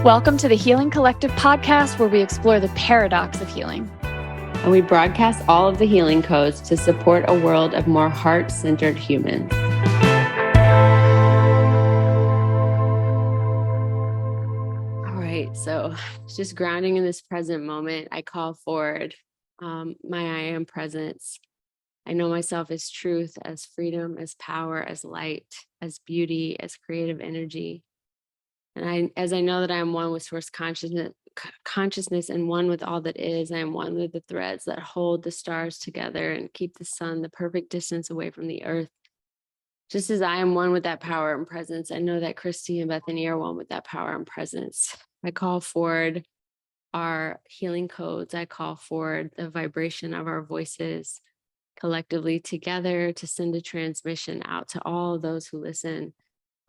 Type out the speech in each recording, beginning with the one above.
Welcome to the Healing Collective podcast, where we explore the paradox of healing. And we broadcast all of the healing codes to support a world of more heart-centered humans. All right, so just grounding in this present moment, I call forward my I am presence. I know myself as truth, as freedom, as power, as light, as beauty, as creative energy. And as I know that I am one with source consciousness and one with all that is, I am one with the threads that hold the stars together and keep the sun the perfect distance away from the earth. Just as I am one with that power and presence, I know that Christy and Bethany are one with that power and presence. I call forward our healing codes. I call forward the vibration of our voices collectively together to send a transmission out to all those who listen.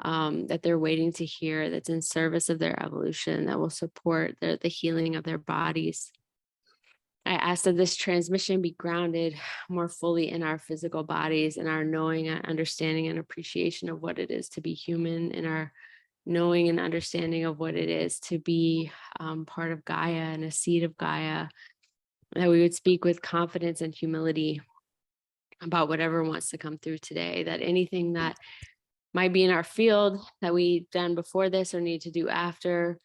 That they're waiting to hear, that's in service of their evolution, that will support the healing of their bodies. I ask that this transmission be grounded more fully in our physical bodies, in our knowing and understanding and appreciation of what it is to be human, in our knowing and understanding of what it is to be part of Gaia and a seed of Gaia, that we would speak with confidence and humility about whatever wants to come through today, that anything that might be in our field that we've done before this or need to do after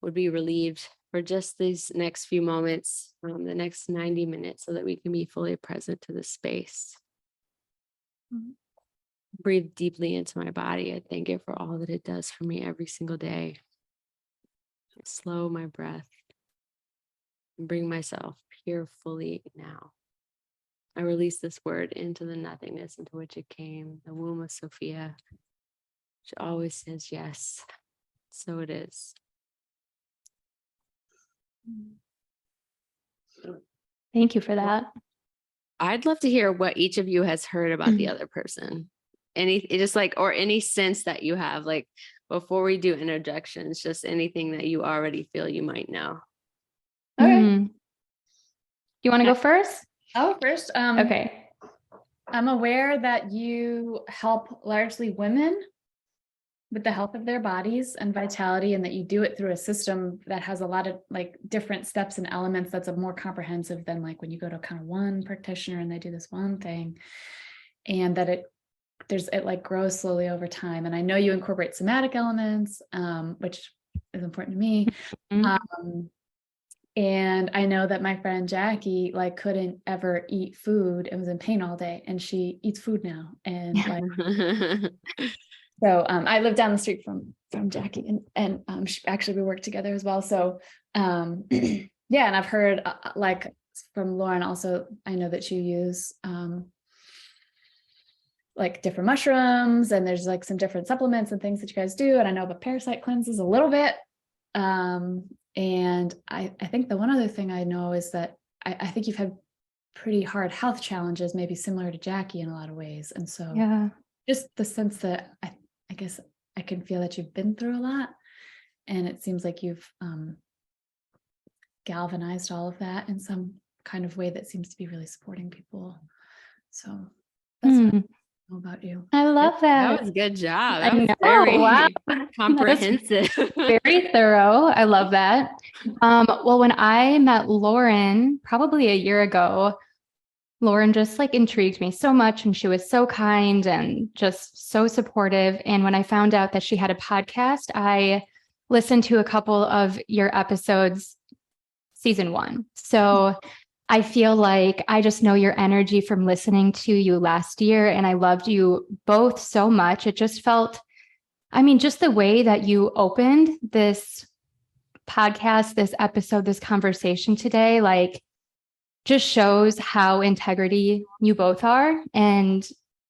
would be relieved for just these next few moments, the next 90 minutes, so that we can be fully present to the space. Breathe deeply into my body. I thank it for all that it does for me every single day. Slow my breath and bring myself here fully now. I release this word into the nothingness into which it came, the womb of Sophia. She always says yes. So it is. Thank you for that. I'd love to hear what each of you has heard about the other person. Any sense that you have, like before we do interjections, just anything that you already feel you might know. Okay. You want to go first? Oh, first. Okay. I'm aware that you help largely women with the health of their bodies and vitality, and that you do it through a system that has a lot of like different steps and elements that's a more comprehensive than like when you go to kind of one practitioner and they do this one thing, and that it like grows slowly over time. And I know you incorporate somatic elements, which is important to me. And I know that my friend Jackie like couldn't ever eat food and was in pain all day, and she eats food now. And like, so I live down the street from Jackie, and we work together as well. So yeah, and I've heard like from Lauryn also, I know that you use like different mushrooms, and there's like some different supplements and things that you guys do. And I know about parasite cleanses a little bit. And I think the one other thing I know is that I think you've had pretty hard health challenges, maybe similar to Jackie in a lot of ways. And so yeah, just the sense that I guess I can feel that you've been through a lot, and it seems like you've galvanized all of that in some kind of way that seems to be really supporting people. So that's what I know about you. I love that. That was a good job. That I was know. very Wow. comprehensive. Very thorough. I love that. Well, when I met Lauryn probably a year ago, Lauryn just like intrigued me so much, and she was so kind and just so supportive. And when I found out that she had a podcast, I listened to a couple of your episodes, season 1. So I feel like I just know your energy from listening to you last year, and I loved you both so much. It just felt, just the way that you opened this podcast, this episode, this conversation today, like just shows how integrity you both are. And,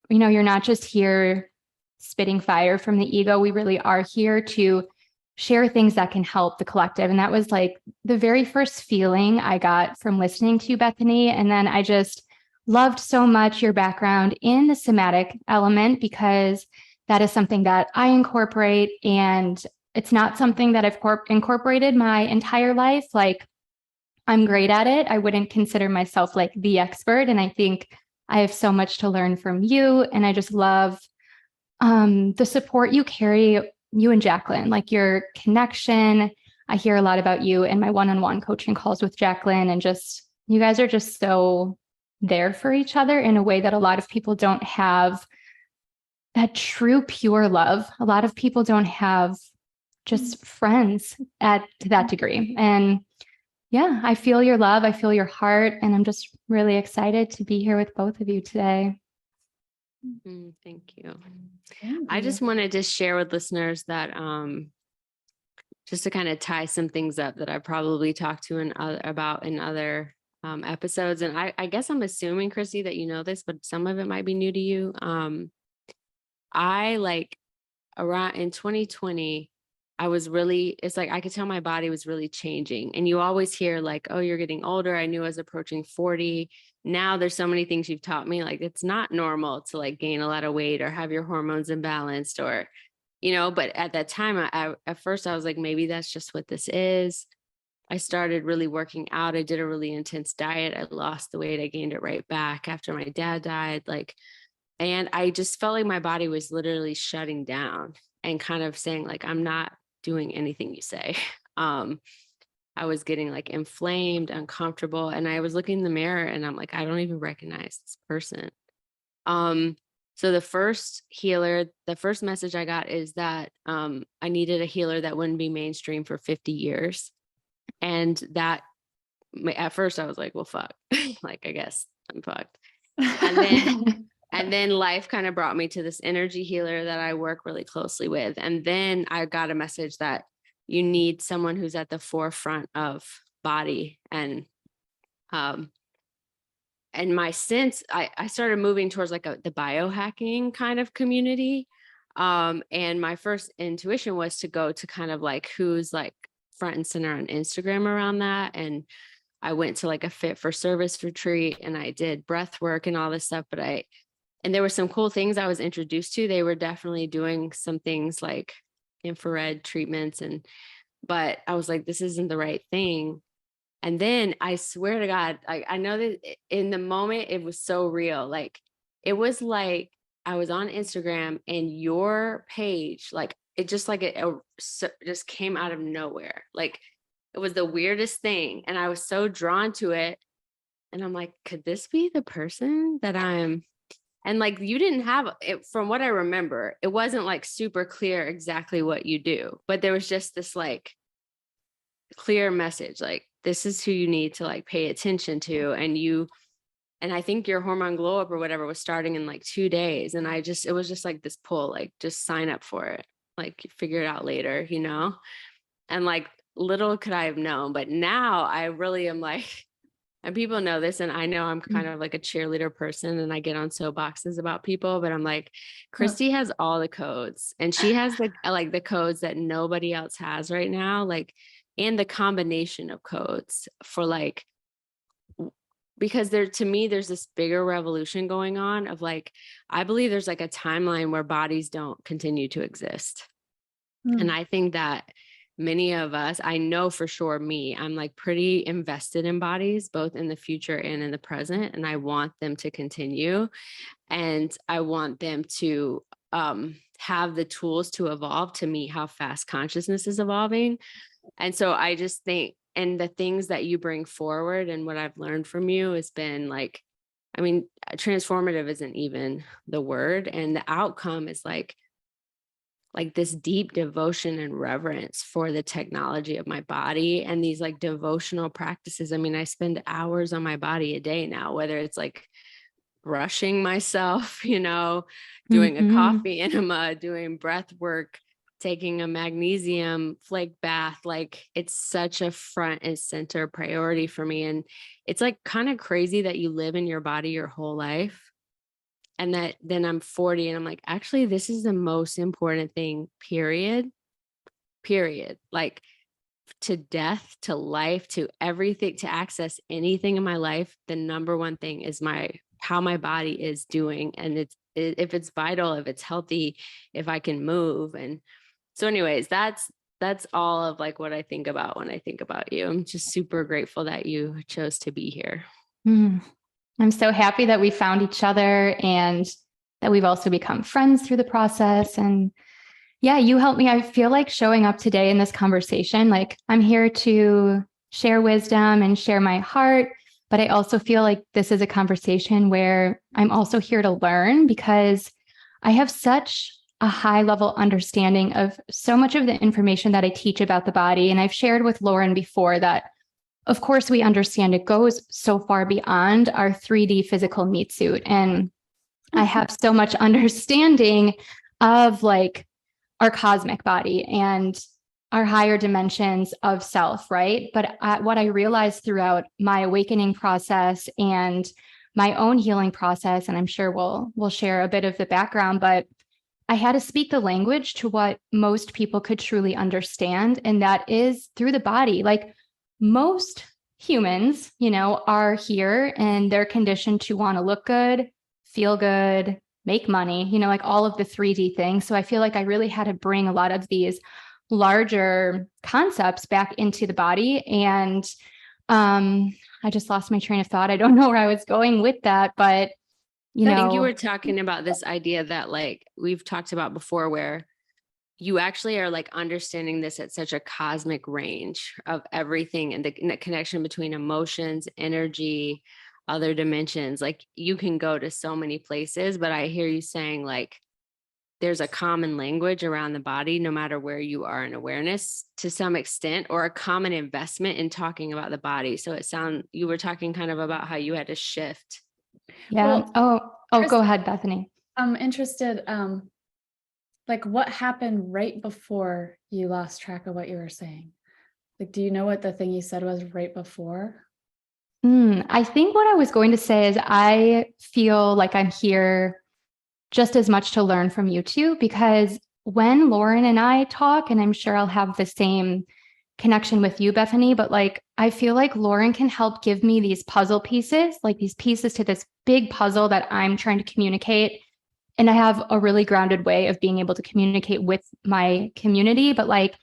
you're not just here spitting fire from the ego. We really are here to share things that can help the collective. And that was like the very first feeling I got from listening to you, Bethany. And then I just loved so much your background in the somatic element, because that is something that I incorporate, and it's not something that I've incorporated my entire life. Like, I'm great at it. I wouldn't consider myself like the expert. And I think I have so much to learn from you. And I just love the support you carry, you and Jacqueline, like your connection, I hear a lot about you in my one-on-one coaching calls with Jacqueline, and just, you guys are just so there for each other in a way that a lot of people don't have that true, pure love. A lot of people don't have just friends to that degree. And yeah, I feel your love. I feel your heart. And I'm just really excited to be here with both of you today. Thank you. Thank I you. just wanted to share with listeners that just to kind of tie some things up that I probably talked to about in other episodes. And I guess I'm assuming, Christy, that you know this, but some of it might be new to you. I like around in 2020, it's like I could tell my body was really changing. And you always hear like, oh, you're getting older. I knew I was approaching 40. Now there's so many things you've taught me. Like it's not normal to like gain a lot of weight or have your hormones imbalanced or, but at that time, at first I was like, maybe that's just what this is. I started really working out. I did a really intense diet. I lost the weight. I gained it right back after my dad died. And I just felt like my body was literally shutting down and kind of saying like, I'm not doing anything you say. I was getting like inflamed, uncomfortable. And I was looking in the mirror and I'm like, I don't even recognize this person. So the first message I got is that I needed a healer that wouldn't be mainstream for 50 years. And that at first I was like, well, fuck, like, I guess I'm fucked. And then life kind of brought me to this energy healer that I work really closely with. And then I got a message that you need someone who's at the forefront of body and my sense, I started moving towards like the biohacking kind of community. And my first intuition was to go to kind of like who's like front and center on Instagram around that. And I went to like a fit for service retreat and I did breath work and all this stuff. And there were some cool things I was introduced to. They were definitely doing some things like infrared treatments. But I was like, this isn't the right thing. And then I swear to God, I know that in the moment, it was so real. Like, it was like I was on Instagram and your page, like, it just like it just came out of nowhere. Like, it was the weirdest thing. And I was so drawn to it. And I'm like, could this be the person that I'm? And like, you didn't have it, from what I remember, it wasn't like super clear exactly what you do, but there was just this like clear message, like, this is who you need to like pay attention to. And I think your hormone glow up or whatever was starting in like 2 days. And it was just like this pull, like, just sign up for it. Like, figure it out later, and like, little could I have known, but now I really am like, and people know this, and I know I'm kind of like a cheerleader person and I get on soapboxes about people, but I'm like, Christy has all the codes and she has the codes that nobody else has right now. Like, and the combination of codes for like, because to me, there's this bigger revolution going on of like, I believe there's like a timeline where bodies don't continue to exist. And I think that many of us, I know for sure I'm like pretty invested in bodies, both in the future and in the present. And I want them to continue. And I want them to have the tools to evolve to meet how fast consciousness is evolving. And so I just think, and the things that you bring forward and what I've learned from you has been like, I mean, transformative isn't even the word. And the outcome is like this deep devotion and reverence for the technology of my body and these like devotional practices. I mean, I spend hours on my body a day now, whether it's like brushing myself, doing a coffee enema, doing breath work, taking a magnesium flake bath. Like, it's such a front and center priority for me. And it's like kind of crazy that you live in your body your whole life. And that then I'm 40 and I'm like, actually, this is the most important thing, period. Like, to death, to life, to everything, to access anything in my life. The number one thing is how my body is doing. And if it's vital, if it's healthy, if I can move. And so anyways, that's all of like what I think about when I think about you. I'm just super grateful that you chose to be here. I'm so happy that we found each other and that we've also become friends through the process. And Yeah, you helped me. I feel like showing up today in this conversation, like I'm here to share wisdom and share my heart, but I also feel like this is a conversation where I'm also here to learn because I have such a high level understanding of so much of the information that I teach about the body. And I've shared with Lauryn before that, of course, we understand it goes so far beyond our 3D physical meat suit. And I have so much understanding of like our cosmic body and our higher dimensions of self, right? But what I realized throughout my awakening process and my own healing process, and I'm sure we'll share a bit of the background, but I had to speak the language to what most people could truly understand, and that is through the body. Like most humans, are here and they're conditioned to want to look good, feel good, make money, like all of the 3D things. So I feel like I really had to bring a lot of these larger concepts back into the body. And I just lost my train of thought. I don't know where I was going with that, but I think you were talking about this idea that like we've talked about before, where you actually are like understanding this at such a cosmic range of everything and the connection between emotions, energy, other dimensions. Like you can go to so many places, but I hear you saying like there's a common language around the body, no matter where you are in awareness to some extent, or a common investment in talking about the body. So you were talking kind of about how you had to shift. Yeah. Well, Go ahead, Bethany. I'm interested, like what happened right before you lost track of what you were saying? Like, do you know what the thing you said was right before? I think what I was going to say is I feel like I'm here just as much to learn from you two, because when Lauryn and I talk, and I'm sure I'll have the same connection with you, Bethany, but like, I feel like Lauryn can help give me these puzzle pieces, like these pieces to this big puzzle that I'm trying to communicate. And I have a really grounded way of being able to communicate with my community, but like,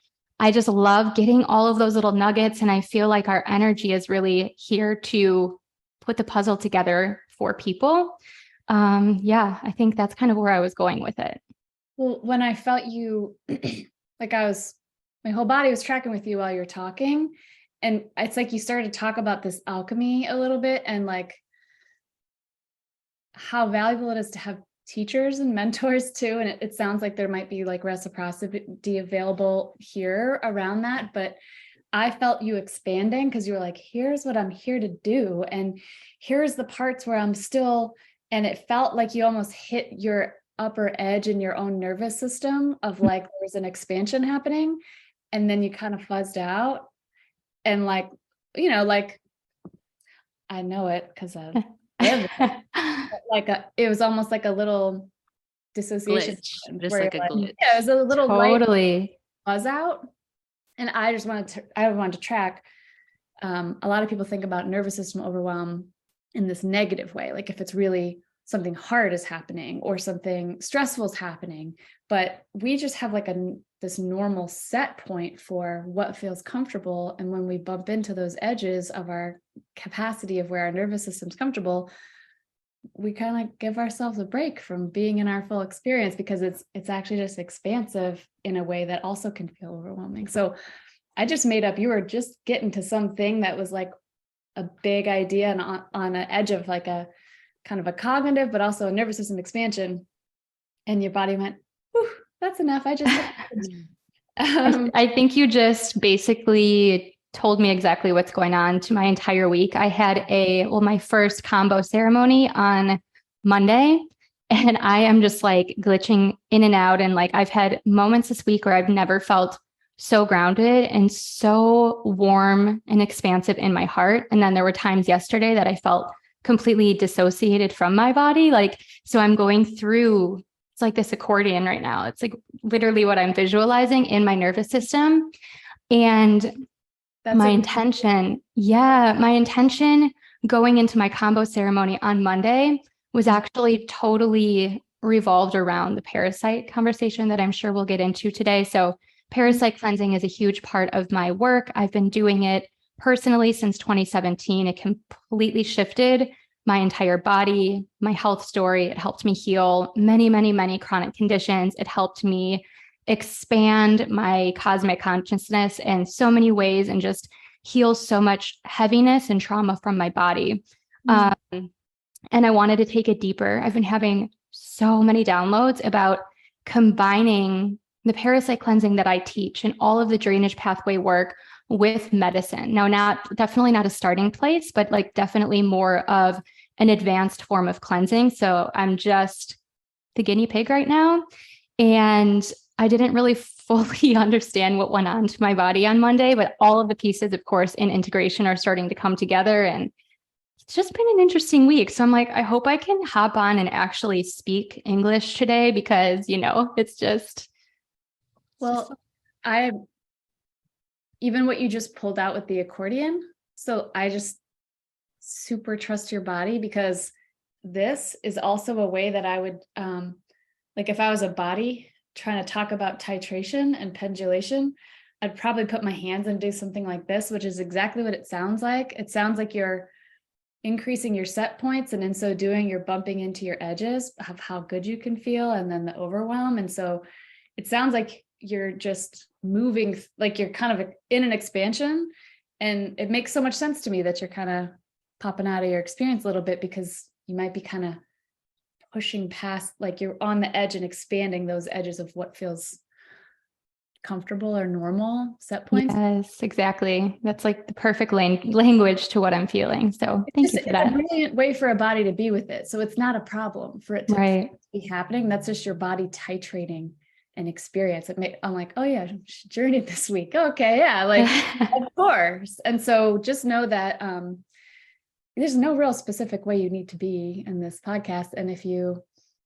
I just love getting all of those little nuggets. And I feel like our energy is really here to put the puzzle together for people. I think that's kind of where I was going with it. Well, when I felt you, like my whole body was tracking with you while you're talking. And it's like you started to talk about this alchemy a little bit and like how valuable it is to have teachers and mentors too. And it sounds like there might be like reciprocity available here around that. But I felt you expanding because you were like, here's what I'm here to do. And here's the parts where I'm still, and it felt like you almost hit your upper edge in your own nervous system of like, there was an expansion happening. And then you kind of fuzzed out. And like, like I know it because I've lived it. It was almost like a little dissociation. Just like a glitch. Yeah, it was a little totally buzz out. And I just wanted to track. A lot of people think about nervous system overwhelm in this negative way, like if it's really something hard is happening or something stressful is happening, but we just have like this normal set point for what feels comfortable. And when we bump into those edges of our capacity of where our nervous system's comfortable, we kind of like give ourselves a break from being in our full experience because it's actually just expansive in a way that also can feel overwhelming. So I just made up, you were just getting to something that was like a big idea and on an edge of like a kind of a cognitive, but also a nervous system expansion. And your body went, that's enough. I think you just basically told me exactly what's going on to my entire week. I had my first combo ceremony on Monday, and I am just like glitching in and out. And like, I've had moments this week where I've never felt so grounded and so warm and expansive in my heart. And then there were times yesterday that I felt completely dissociated from my body. Like, so I'm going through, it's like this accordion right now. It's like literally what I'm visualizing in my nervous system. And my intention going into my combo ceremony on Monday was actually totally revolved around the parasite conversation that I'm sure we'll get into today. So parasite cleansing is a huge part of my work. I've been doing it personally since 2017. It completely shifted my entire body, my health story. It helped me heal many, many, many chronic conditions. It helped me expand my cosmic consciousness in so many ways and just heal so much heaviness and trauma from my body. And I wanted to take it deeper. I've been having so many downloads about combining the parasite cleansing that I teach and all of the drainage pathway work with medicine. Now, definitely not a starting place, but like definitely more of an advanced form of cleansing. So I'm just the guinea pig right now. And I didn't really fully understand what went on to my body on Monday, but all of the pieces, of course, in integration are starting to come together. And it's just been an interesting week. So I'm like, I hope I can hop on and actually speak English today because, it's just. Well, I even what you just pulled out with the accordion. So I just super trust your body, because this is also a way that I would, like if I was a body trying to talk about titration and pendulation, I'd probably put my hands and do something like this, which is exactly what it sounds like. It sounds like you're increasing your set points, and in so doing, you're bumping into your edges of how good you can feel, and then the overwhelm. And so it sounds like you're just moving, like you're kind of in an expansion. And it makes so much sense to me that you're kind of popping out of your experience a little bit, because you might be kind of pushing past, like you're on the edge and expanding those edges of what feels comfortable or normal set points. Yes, exactly. That's like the perfect language to what I'm feeling. So thank you for that. It's a brilliant way for a body to be with it. So it's not a problem for it to be happening. That's just your body titrating an experience. I'm like, oh yeah, she journeyed this week. Okay, yeah, like of course. And so just know that there's no real specific way you need to be in this podcast. And if you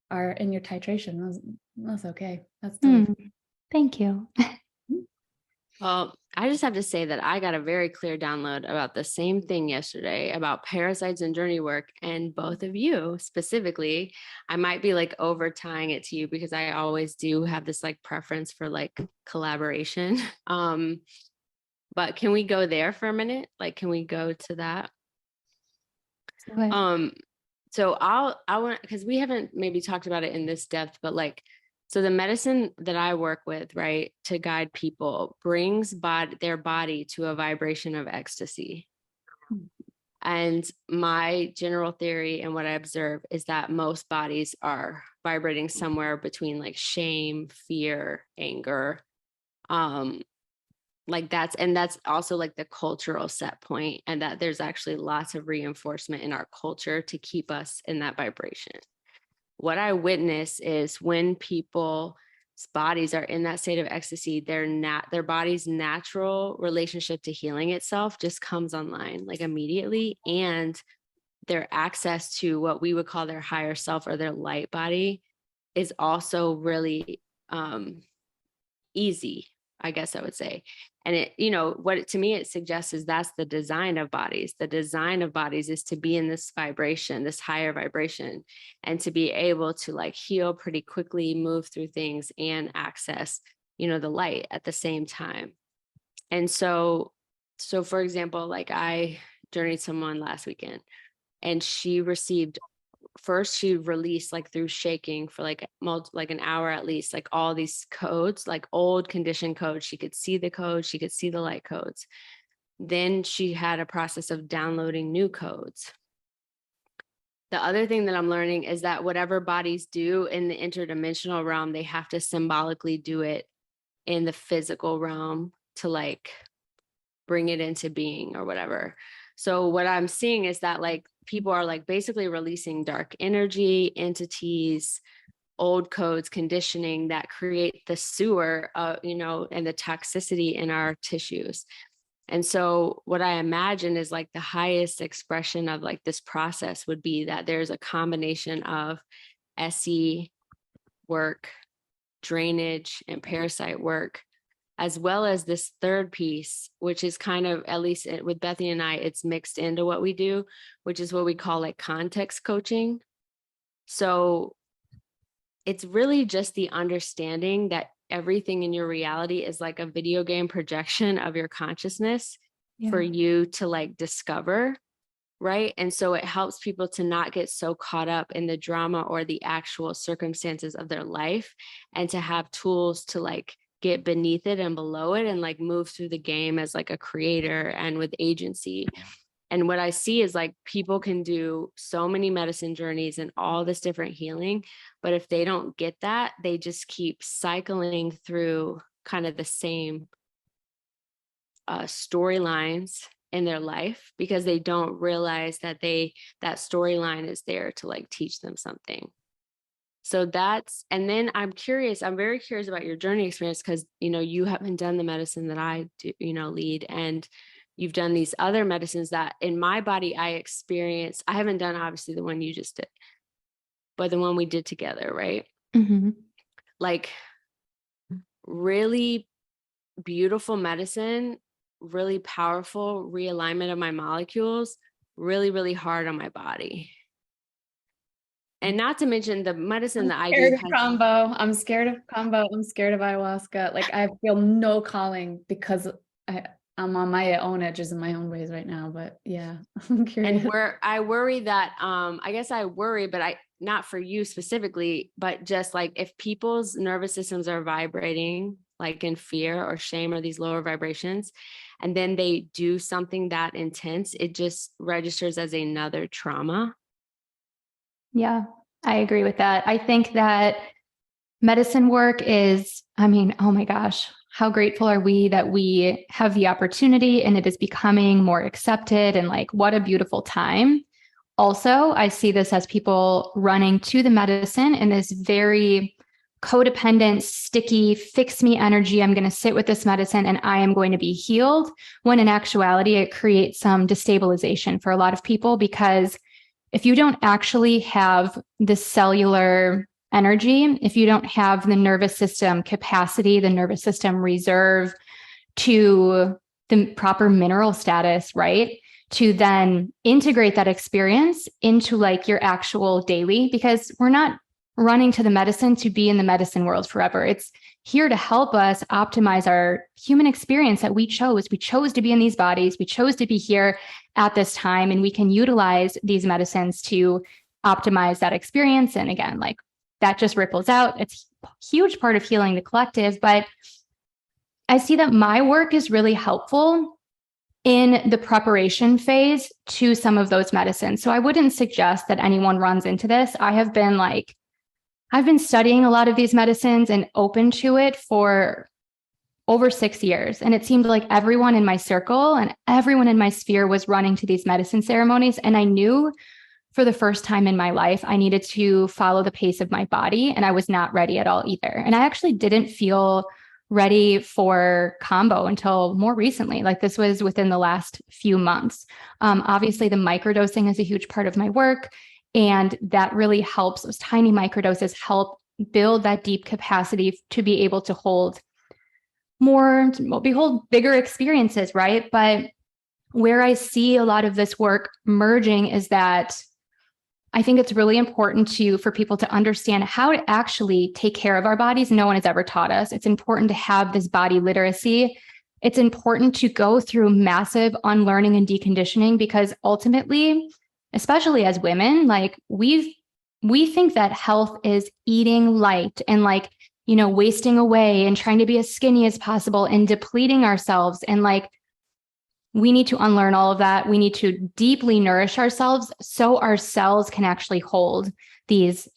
are in your titration, that's okay. That's totally Thank you. Well, I just have to say that I got a very clear download about the same thing yesterday about parasites and journey work. And both of you specifically, I might be like over tying it to you because I always do have this like preference for like collaboration. But can we go there for a minute? Like, can we go to that? So I want, because we haven't maybe talked about it in this depth, but like, so the medicine that I work with, right, to guide people brings their body to a vibration of ecstasy. And my general theory and what I observe is that most bodies are vibrating somewhere between like shame, fear, anger. Like that's also like the cultural set point, and that there's actually lots of reinforcement in our culture to keep us in that vibration. What I witness is when people's bodies are in that state of ecstasy, their body's natural relationship to healing itself just comes online like immediately, and their access to what we would call their higher self or their light body is also really easy, I guess I would say. And it, to me, it suggests is that's the design of bodies. The design of bodies is to be in this vibration, this higher vibration, and to be able to like heal pretty quickly, move through things and access, the light at the same time. And so for example, like I journeyed someone last weekend, and she released like through shaking for like an hour at least, like all these codes, like old conditioned codes. She could see the codes, she could see the light codes. Then she had a process of downloading new codes. The other thing that I'm learning is that whatever bodies do in the interdimensional realm, they have to symbolically do it in the physical realm to like bring it into being or whatever. So what I'm seeing is that like people are like basically releasing dark energy, entities, old codes, conditioning that create the sewer, and the toxicity in our tissues. And so what I imagine is like the highest expression of like this process would be that there's a combination of SE work, drainage, and parasite work, as well as this third piece, which is kind of, at least with Bethany and I, it's mixed into what we do, which is what we call like context coaching. So it's really just the understanding that everything in your reality is like a video game projection of your consciousness for you to like discover, right? And so it helps people to not get so caught up in the drama or the actual circumstances of their life, and to have tools to like get beneath it and below it and like move through the game as like a creator and with agency. And what I see is like people can do so many medicine journeys and all this different healing, but if they don't get that, they just keep cycling through kind of the same storylines in their life, because they don't realize that that storyline is there to like teach them something. So and then I'm very curious about your journey experience, because, you know, you haven't done the medicine that I do, you know, lead, and you've done these other medicines that in my body I experience. I haven't done obviously the one you just did, but the one we did together, right? Mm-hmm. Like really beautiful medicine, really powerful realignment of my molecules, really, really hard on my body. And not to mention the medicine that I do. I'm scared of combo. I'm scared of ayahuasca. Like I feel no calling because I'm on my own edges in my own ways right now. But yeah, I'm curious. And where I worry that, I guess I worry, but not for you specifically, but just like if people's nervous systems are vibrating like in fear or shame or these lower vibrations, and then they do something that intense, it just registers as another trauma. Yeah, I agree with that. I think that medicine work is, I mean, oh my gosh, how grateful are we that we have the opportunity and it is becoming more accepted, and like, what a beautiful time. Also, I see this as people running to the medicine in this very codependent, sticky, fix me energy. I'm going to sit with this medicine and I am going to be healed. When in actuality, it creates some destabilization for a lot of people, because if you don't actually have the cellular energy, if you don't have the nervous system capacity, the nervous system reserve to the proper mineral status, right? To then integrate that experience into like your actual daily, because we're not running to the medicine to be in the medicine world forever. It's here to help us optimize our human experience that we chose. We chose to be in these bodies. We chose to be here at this time, and we can utilize these medicines to optimize that experience. And again, like that just ripples out. It's a huge part of healing the collective, but I see that my work is really helpful in the preparation phase to some of those medicines. So I wouldn't suggest that anyone runs into this. I've been studying a lot of these medicines and open to it for over 6 years. And it seemed like everyone in my circle and everyone in my sphere was running to these medicine ceremonies. And I knew for the first time in my life, I needed to follow the pace of my body. And I was not ready at all either. And I actually didn't feel ready for combo until more recently. Like this was within the last few months. Obviously, the microdosing is a huge part of my work. And that really helps. Those tiny microdoses help build that deep capacity to be able to hold bigger experiences, right? But where I see a lot of this work merging is that I think it's really important for people to understand how to actually take care of our bodies. No one has ever taught us. It's important to have this body literacy. It's important to go through massive unlearning and deconditioning, because ultimately, especially as women, like we think that health is eating light and like, you know, wasting away and trying to be as skinny as possible and depleting ourselves. And like, we need to unlearn all of that. We need to deeply nourish ourselves so our cells can actually hold these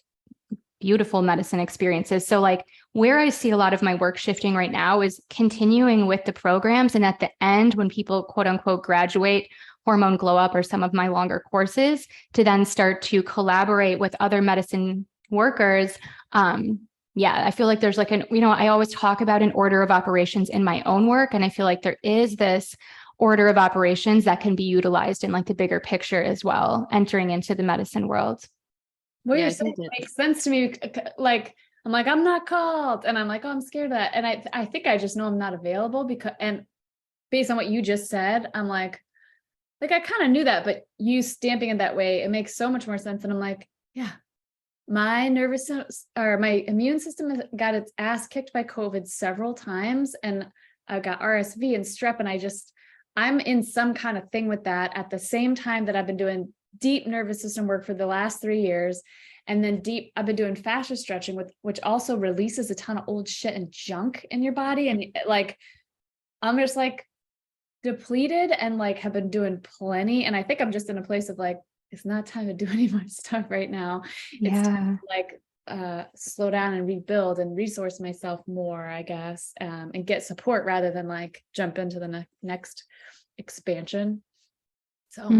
beautiful medicine experiences. So like where I see a lot of my work shifting right now is continuing with the programs. And at the end, when people quote unquote graduate Hormone Glow Up or some of my longer courses, to then start to collaborate with other medicine workers. I feel like there's like I always talk about an order of operations in my own work. And I feel like there is this order of operations that can be utilized in like the bigger picture as well, entering into the medicine world. What you're saying makes sense to me. Like, I'm like, I'm not called. And I'm like, oh, I'm scared of that. And I think I just know I'm not available and based on what you just said, I'm like I kind of knew that, but you stamping it that way, it makes so much more sense. And I'm like, yeah, my immune system has got its ass kicked by COVID several times. And I got RSV and strep. And I'm in some kind of thing with that at the same time that I've been doing deep nervous system work for the last 3 years. And then I've been doing fascia stretching which also releases a ton of old shit and junk in your body. And like, I'm just like depleted and like have been doing plenty. And I think I'm just in a place of like, it's not time to do any more stuff right now. It's time to like slow down and rebuild and resource myself more, I guess, and get support rather than like jump into the next expansion. So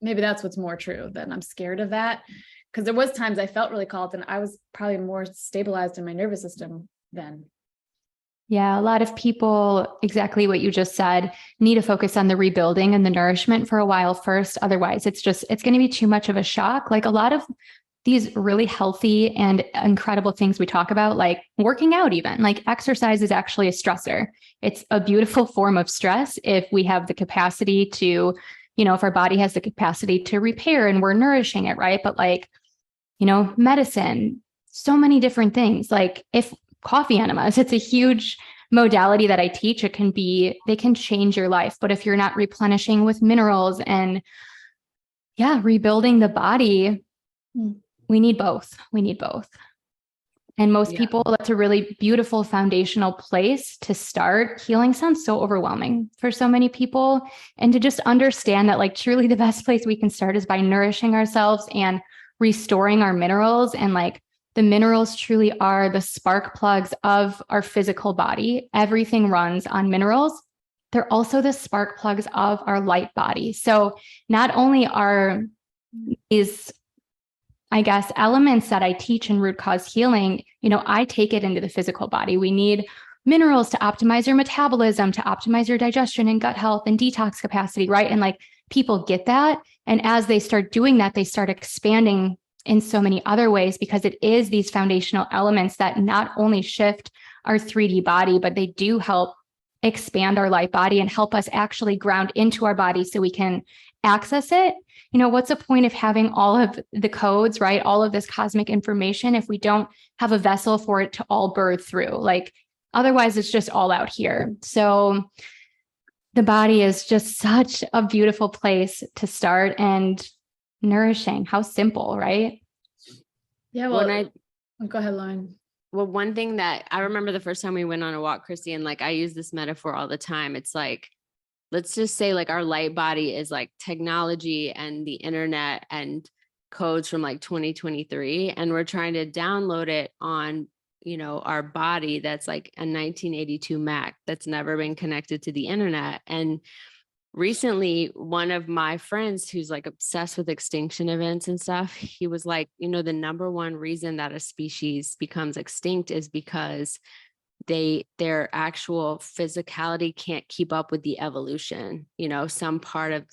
maybe that's what's more true, than I'm scared of that. Because there was times I felt really called and I was probably more stabilized in my nervous system then. Yeah, a lot of people, exactly what you just said, need to focus on the rebuilding and the nourishment for a while first. Otherwise, it's going to be too much of a shock. Like a lot of these really healthy and incredible things we talk about, like working out, even like exercise is actually a stressor. It's a beautiful form of stress if we have the capacity to, if our body has the capacity to repair and we're nourishing it, right? But like, medicine, so many different things, like if coffee enemas, it's a huge modality that I teach. They can change your life. But if you're not replenishing with minerals and rebuilding the body, we need both. And most people, that's a really beautiful foundational place to start. Healing sounds so overwhelming for so many people. And to just understand that like truly the best place we can start is by nourishing ourselves and restoring our minerals. And like the minerals truly are the spark plugs of our physical body. Everything runs on minerals. They're also the spark plugs of our light body. So not only are these, I guess, elements that I teach in root cause healing, I take it into the physical body. We need minerals to optimize your metabolism, to optimize your digestion and gut health and detox capacity, right? And like people get that. And as they start doing that, they start expanding in so many other ways, because it is these foundational elements that not only shift our 3D body, but they do help expand our light body and help us actually ground into our body so we can access it. What's the point of having all of the codes, right? All of this cosmic information if we don't have a vessel for it to all birth through? Like, otherwise it's just all out here. So the body is just such a beautiful place to start, and nourishing. How simple, right? Yeah. Well, go ahead, Lauren. Well, one thing that I remember the first time we went on a walk, Christy, and like I use this metaphor all the time. It's like, let's just say like our light body is like technology and the internet and codes from like 2023. And we're trying to download it on, our body that's like a 1982 Mac that's never been connected to the internet. And recently, one of my friends who's like obsessed with extinction events and stuff, he was like, the number one reason that a species becomes extinct is because their actual physicality can't keep up with the evolution, some part of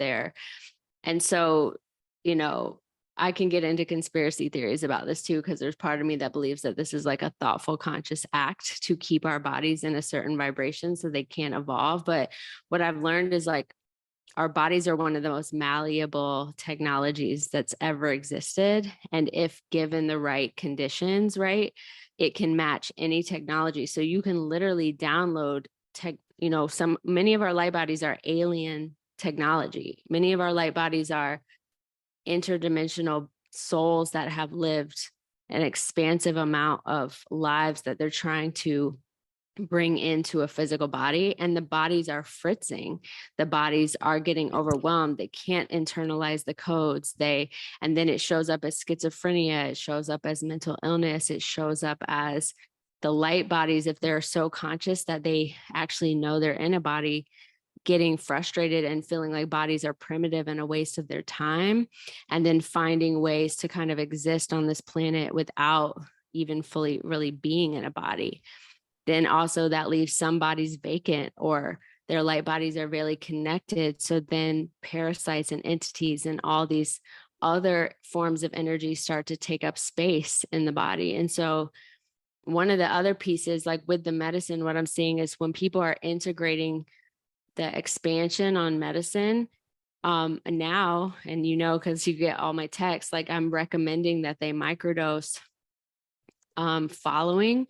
and so, I can get into conspiracy theories about this too, because there's part of me that believes that this is like a thoughtful, conscious act to keep our bodies in a certain vibration so they can't evolve. But what I've learned is like, our bodies are one of the most malleable technologies that's ever existed. And if given the right conditions, right, it can match any technology. So you can literally download many of our light bodies are alien technology. Many of our light bodies are interdimensional souls that have lived an expansive amount of lives that they're trying to bring into a physical body, and the bodies are fritzing. The bodies are getting overwhelmed. They can't internalize the codes. And then it shows up as schizophrenia. It shows up as mental illness. It shows up as the light bodies, if they're so conscious that they actually know they're in a body, getting frustrated and feeling like bodies are primitive and a waste of their time, and then finding ways to kind of exist on this planet without even fully really being in a body. Then also that leaves some bodies vacant, or their light bodies are really connected. So then parasites and entities and all these other forms of energy start to take up space in the body. And so one of the other pieces, like with the medicine, what I'm seeing is when people are integrating the expansion on medicine now, and because you get all my texts, like I'm recommending that they microdose following,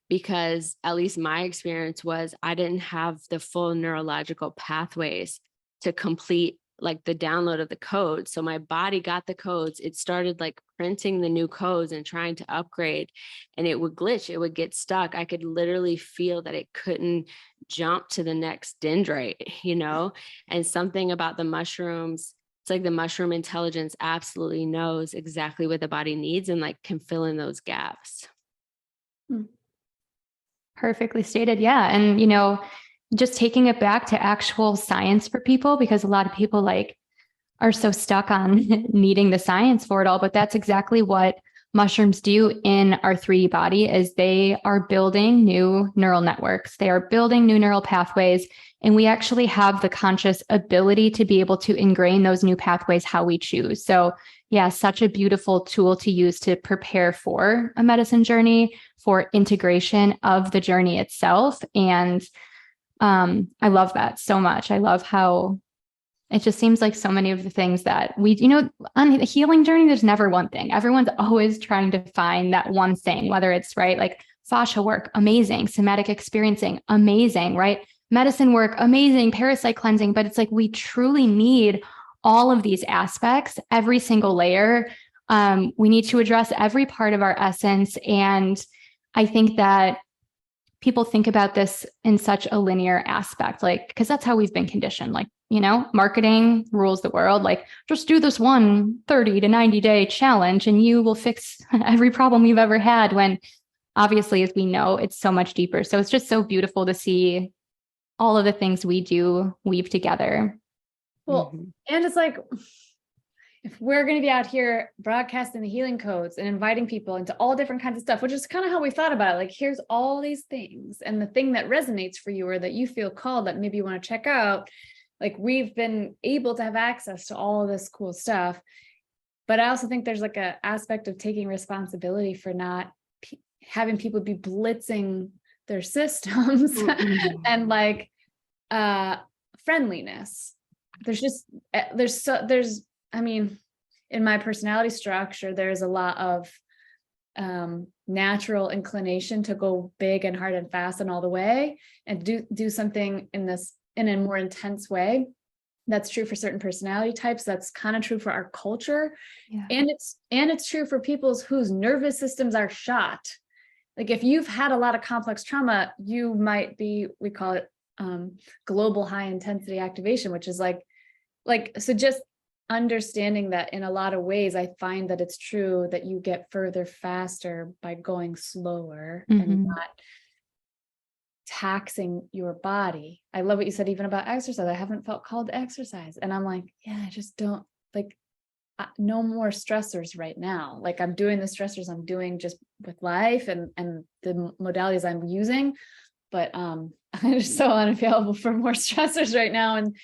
because at least my experience was I didn't have the full neurological pathways to complete like the download of the code. So my body got the codes. It started like printing the new codes and trying to upgrade, and it would glitch. It would get stuck. I could literally feel that it couldn't jump to the next dendrite, you know, and something about the mushrooms. It's like the mushroom intelligence absolutely knows exactly what the body needs and like can fill in those gaps. Perfectly stated. Yeah. And, you know, just taking it back to actual science for people, because a lot of people like are so stuck on needing the science for it all, but that's exactly what mushrooms do in our 3D body is they are building new neural networks. They are building new neural pathways, and we actually have the conscious ability to be able to ingrain those new pathways how we choose. So yeah, such a beautiful tool to use to prepare for a medicine journey, for integration of the journey itself. And I love that so much. I love how it just seems like so many of the things that we, you know, on the healing journey, there's never one thing. Everyone's always trying to find that one thing, whether it's right, like fascia work, amazing, somatic experiencing, amazing, right? Medicine work, amazing, parasite cleansing. But it's like we truly need all of these aspects, every single layer. We need to address every part of our essence. And I think that people think about this in such a linear aspect, like, because that's how we've been conditioned. Like, you know, marketing rules the world. Like, just do this one 30 to 90 day challenge and you will fix every problem you've ever had. When obviously, as we know, it's so much deeper. So it's just so beautiful to see all of the things we do weave together. Well, and it's like, if we're going to be out here broadcasting the healing codes and inviting people into all different kinds of stuff, which is kind of how we thought about it. Like, here's all these things, and the thing that resonates for you or that you feel called that maybe you want to check out, like we've been able to have access to all of this cool stuff. But I also think there's like an aspect of taking responsibility for not having people be blitzing their systems and like friendliness. I mean, in my personality structure, there's a lot of natural inclination to go big and hard and fast and all the way and do something in a more intense way. That's true for certain personality types. That's kind of true for our culture. Yeah. And it's true for people whose nervous systems are shot. Like if you've had a lot of complex trauma, you might be, we call it global high intensity activation, which is so just understanding that in a lot of ways, I find that it's true that you get further faster by going slower and not taxing your body. I love what you said, even about exercise. I haven't felt called to exercise. And I'm like, yeah, I just don't no more stressors right now. Like I'm doing the stressors I'm doing just with life and the modalities I'm using, but I'm just so unavailable for more stressors right now. And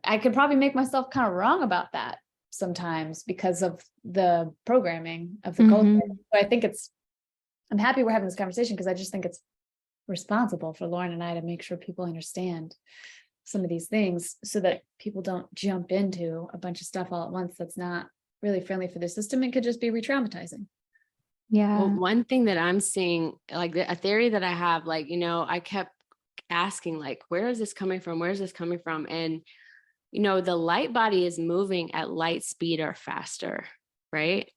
I could probably make myself kind of wrong about that sometimes because of the programming of the culture. But I think I'm happy we're having this conversation because I just think it's responsible for Lauryn and I to make sure people understand some of these things so that people don't jump into a bunch of stuff all at once that's not really friendly for the system. It could just be re-traumatizing. Yeah. Well, one thing that I'm seeing, like a theory that I have, like, you know, I kept asking, like, where is this coming from? Where is this coming from? And, you know, the light body is moving at light speed or faster, right?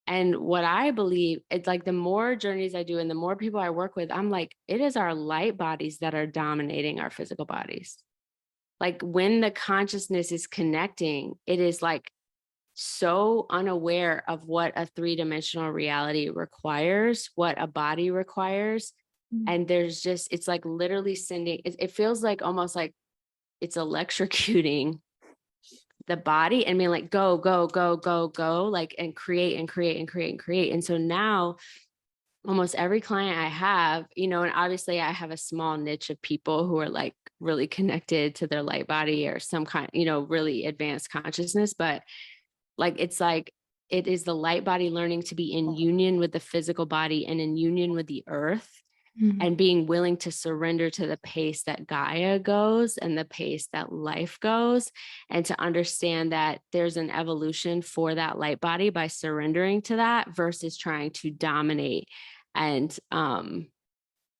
And what I believe, it's like the more journeys I do and the more people I work with, I'm like, it is our light bodies that are dominating our physical bodies. Like when the consciousness is connecting, it is like so unaware of what a three-dimensional reality requires, what a body requires. And there's just, it's like literally sending, it feels like almost like it's electrocuting the body and being like, go, go, go, go, go, like, and create and create and create and create. And so now almost every client I have, you know, and obviously I have a small niche of people who are like really connected to their light body or some kind, you know, really advanced consciousness, but like, it's like, it is the light body learning to be in union with the physical body and in union with the earth. And being willing to surrender to the pace that Gaia goes and the pace that life goes, and to understand that there's an evolution for that light body by surrendering to that versus trying to dominate and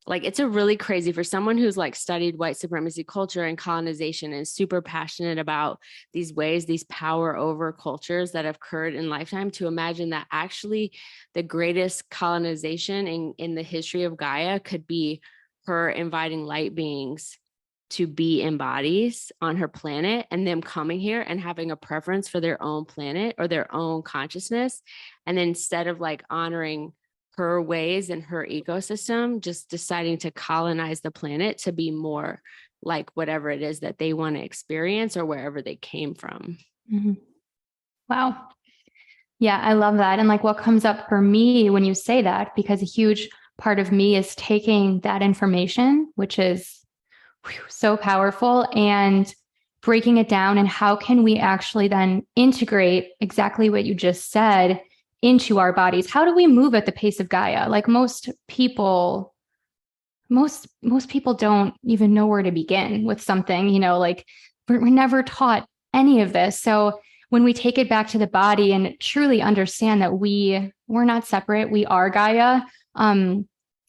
like, it's a really crazy for someone who's like studied white supremacy culture and colonization and super passionate about these ways, these power over cultures that have occurred in lifetime, to imagine that actually the greatest colonization in the history of Gaia could be her inviting light beings to be in bodies on her planet, and them coming here and having a preference for their own planet or their own consciousness. And then instead of like honoring her ways and her ecosystem, just deciding to colonize the planet to be more like whatever it is that they want to experience or wherever they came from. Mm-hmm. Wow. Yeah, I love that. And like what comes up for me when you say that, because a huge part of me is taking that information, which is so powerful, and breaking it down. And how can we actually then integrate exactly what you just said into our bodies? How do we move at the pace of Gaia? Like most people don't even know where to begin with something, like we're never taught any of this. So when we take it back to the body and truly understand that we're not separate, we are Gaia,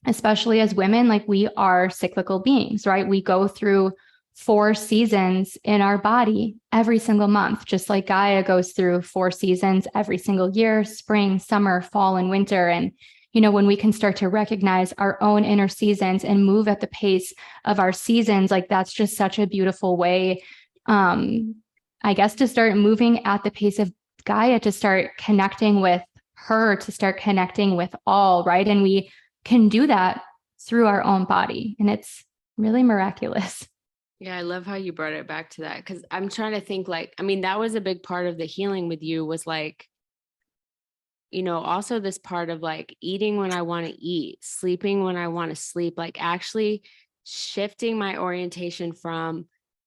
especially as women, like we are cyclical beings, right? We go through 4 seasons in our body every single month, just like Gaia goes through 4 seasons every single year: spring, summer, fall, and winter. And, when we can start to recognize our own inner seasons and move at the pace of our seasons, like that's just such a beautiful way, I guess, to start moving at the pace of Gaia, to start connecting with her, to start connecting with all, right? And we can do that through our own body. And it's really miraculous. Yeah, I love how you brought it back to that, because I'm trying to think like, that was a big part of the healing with you, was like, also this part of like eating when I want to eat, sleeping when I want to sleep, like actually shifting my orientation from,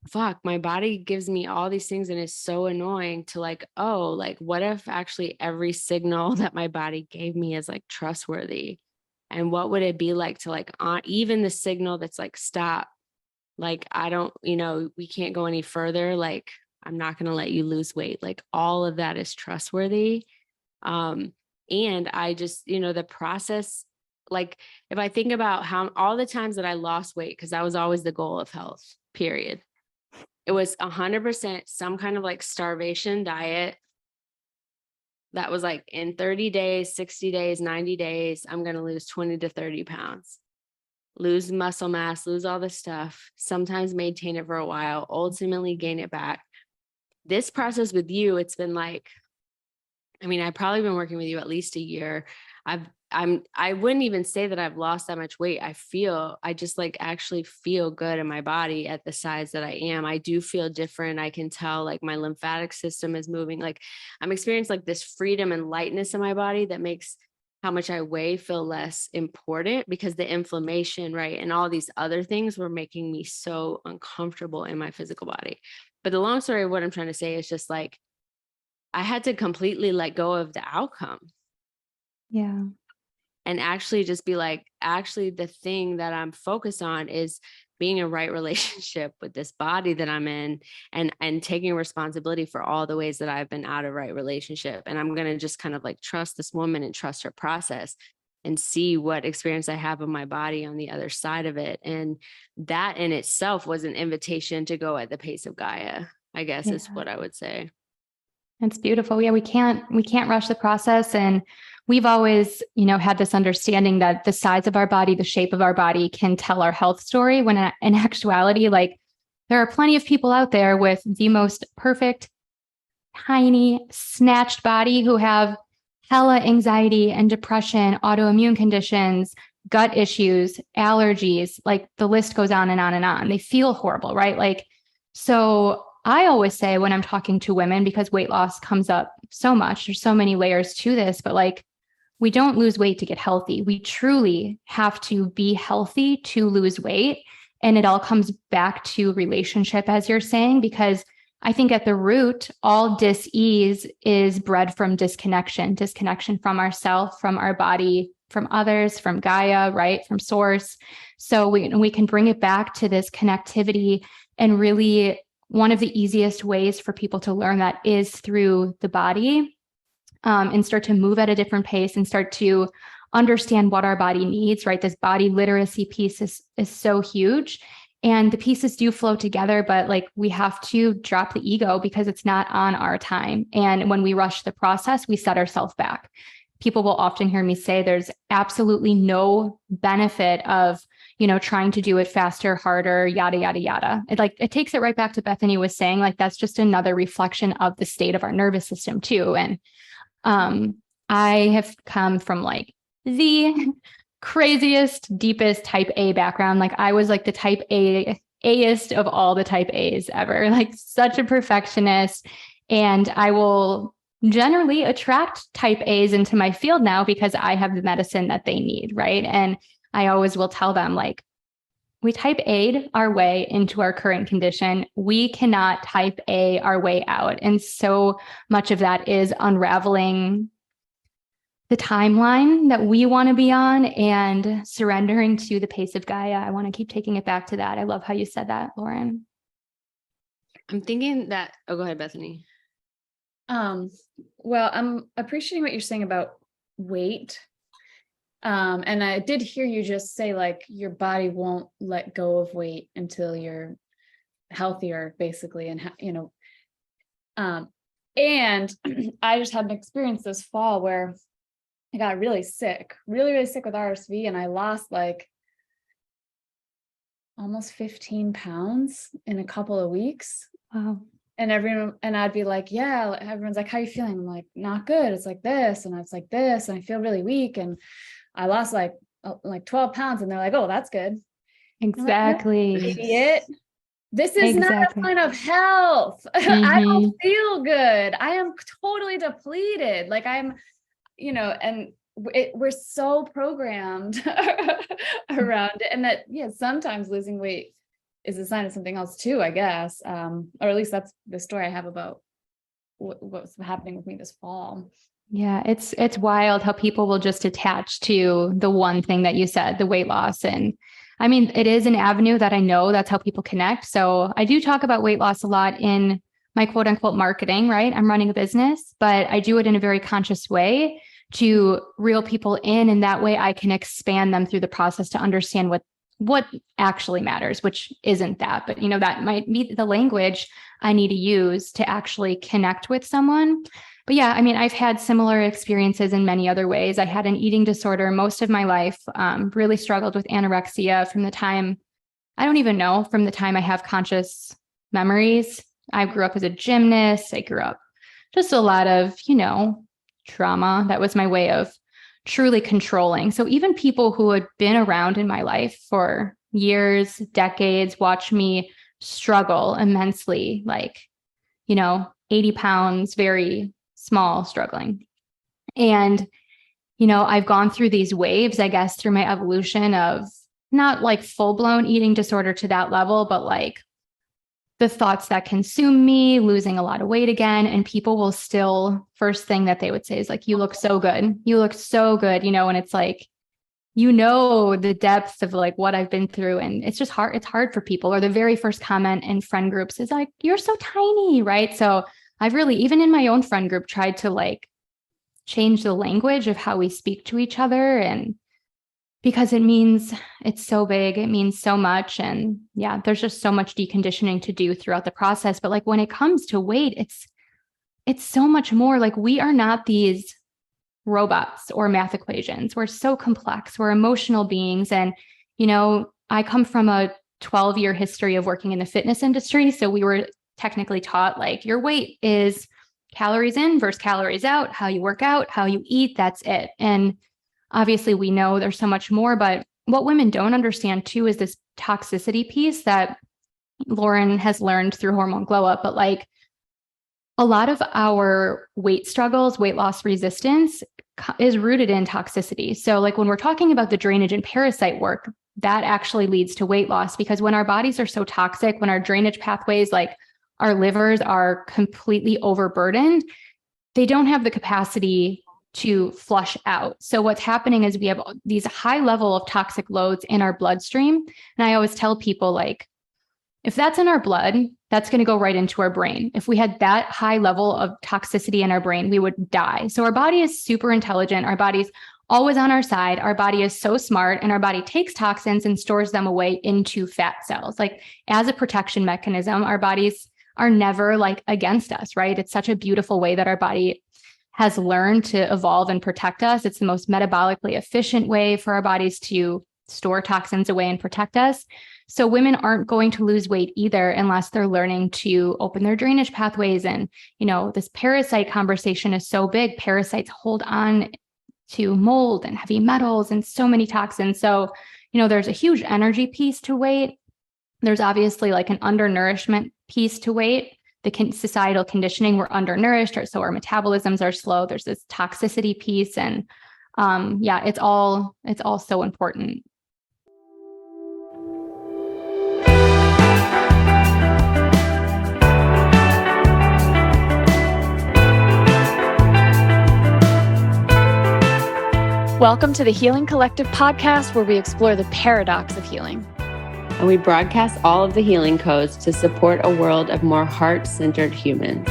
fuck, my body gives me all these things and it's so annoying, to like, oh, like what if actually every signal that my body gave me is like trustworthy? And what would it be like to like, even the signal that's like, stop, like, I don't, we can't go any further. Like, I'm not going to let you lose weight. Like all of that is trustworthy. And I just, the process, like if I think about how all the times that I lost weight, because that was always the goal of health, period. It was 100% some kind of like starvation diet. That was like, in 30 days, 60 days, 90 days, I'm going to lose 20 to 30 pounds. Lose muscle mass, lose all this stuff, sometimes maintain it for a while, ultimately gain it back. This process with you, it's been like, I've probably been working with you at least a year. I wouldn't even say that I've lost that much weight. I just like actually feel good in my body at the size that I am. I do feel different. I can tell like my lymphatic system is moving. Like I'm experiencing like this freedom and lightness in my body that makes how much I weigh feel less important, because the inflammation, right, and all these other things were making me so uncomfortable in my physical body. But the long story of what I'm trying to say is just like, I had to completely let go of the outcome. Yeah. And actually just be like, actually the thing that I'm focused on is being in right relationship with this body that I'm in, and taking responsibility for all the ways that I've been out of right relationship. And I'm going to just kind of like trust this woman and trust her process and see what experience I have of my body on the other side of it. And that in itself was an invitation to go at the pace of Gaia, I guess, is what I would say. It's beautiful. Yeah, we can't rush the process. And we've always, had this understanding that the size of our body, the shape of our body can tell our health story, when in actuality, like there are plenty of people out there with the most perfect, tiny, snatched body who have hella anxiety and depression, autoimmune conditions, gut issues, allergies, like the list goes on and on and on. They feel horrible, right? Like, so I always say when I'm talking to women, because weight loss comes up so much, there's so many layers to this, but like, we don't lose weight to get healthy. We truly have to be healthy to lose weight. And it all comes back to relationship, as you're saying, because I think at the root, all dis-ease is bred from disconnection from ourself, from our body, from others, from Gaia, right? From source. So we can bring it back to this connectivity. And really, one of the easiest ways for people to learn that is through the body, and start to move at a different pace and start to understand what our body needs, right? This body literacy piece is so huge. And the pieces do flow together, but like we have to drop the ego because it's not on our time. And when we rush the process, we set ourselves back. People will often hear me say there's absolutely no benefit of, trying to do it faster, harder, yada, yada, yada. It takes it right back to Bethany was saying, like, that's just another reflection of the state of our nervous system too. And I have come from like the craziest, deepest type A background. Like I was like the type A-est of all the type A's ever, like such a perfectionist. And I will generally attract type A's into my field now because I have the medicine that they need, right? And I always will tell them, like, we type A our way into our current condition. We cannot type A our way out. And so much of that is unraveling the timeline that we want to be on and surrendering to the pace of Gaia. I want to keep taking it back to that. I love how you said that, Lauryn. I'm thinking that, go ahead, Bethany. Well, I'm appreciating what you're saying about weight. And I did hear you just say, like, your body won't let go of weight until you're healthier, basically. And, and I just had an experience this fall where I got really sick, really, really sick with RSV. And I lost like almost 15 pounds in a couple of weeks. Wow. And I'd be like, yeah, everyone's like, how are you feeling? I'm like, not good. It's like this. And it's like this. And I feel really weak. And I lost like 12 pounds. And they're like, oh, that's good. Exactly. Like, idiot. This is not a sign of health. Mm-hmm. I don't feel good. I am totally depleted. Like I'm, and we're so programmed around it. And that, yeah, sometimes losing weight is a sign of something else too, I guess. Or at least that's the story I have about what's happening with me this fall. Yeah, it's wild how people will just attach to the one thing that you said, the weight loss. And I mean, it is an avenue that I know that's how people connect. So I do talk about weight loss a lot in my quote unquote marketing, right? I'm running a business, but I do it in a very conscious way to reel people in. And that way I can expand them through the process to understand what actually matters, which isn't that, but that might be the language I need to use to actually connect with someone. But yeah, I mean, I've had similar experiences in many other ways. I had an eating disorder most of my life, really struggled with anorexia from the time I have conscious memories. I grew up as a gymnast. I grew up just a lot of, trauma. That was my way of truly controlling. So even people who had been around in my life for years, decades, watch me struggle immensely, like, 80 pounds, very small, struggling. And, I've gone through these waves, I guess, through my evolution of not like full-blown eating disorder to that level, but like the thoughts that consume me, losing a lot of weight again. And people will still, first thing that they would say is like, you look so good. You look so good, and it's like, the depth of like what I've been through. And it's just hard. It's hard for people. Or the very first comment in friend groups is like, you're so tiny, right? So I've really, even in my own friend group, tried to like change the language of how we speak to each other. And because it's so big, it means so much. And yeah, there's just so much deconditioning to do throughout the process. But like when it comes to weight, it's so much more. Like we are not these robots or math equations. We're so complex. We're emotional beings. And, I come from a 12-year history of working in the fitness industry. So we were technically taught like your weight is calories in versus calories out, how you work out, how you eat, that's it. And obviously we know there's so much more, but what women don't understand too is this toxicity piece that Lauryn has learned through Hormone Glow Up. But like a lot of our weight struggles, weight loss resistance is rooted in toxicity. So like when we're talking about the drainage and parasite work, that actually leads to weight loss, because when our bodies are so toxic, when our drainage pathways, like our livers are completely overburdened, they don't have the capacity to flush out. So what's happening is we have these high level of toxic loads in our bloodstream. And I always tell people, like, if that's in our blood, that's going to go right into our brain. If we had that high level of toxicity in our brain, we would die. So our body is super intelligent. Our bodies always on our side. Our body is so smart, and our body takes toxins and stores them away into fat cells. Like as a protection mechanism, our bodies are never like against us, right? It's such a beautiful way that our body has learned to evolve and protect us. It's the most metabolically efficient way for our bodies to store toxins away and protect us. So women aren't going to lose weight either unless they're learning to open their drainage pathways. And, this parasite conversation is so big. Parasites hold on to mold and heavy metals and so many toxins. So, there's a huge energy piece to weight. There's obviously like an undernourishment piece to weight. The societal conditioning, we're undernourished, so our metabolisms are slow. There's this toxicity piece, and it's all so important. Welcome to the Healing Collective podcast, where we explore the paradox of healing. And we broadcast all of the healing codes to support a world of more heart-centered humans.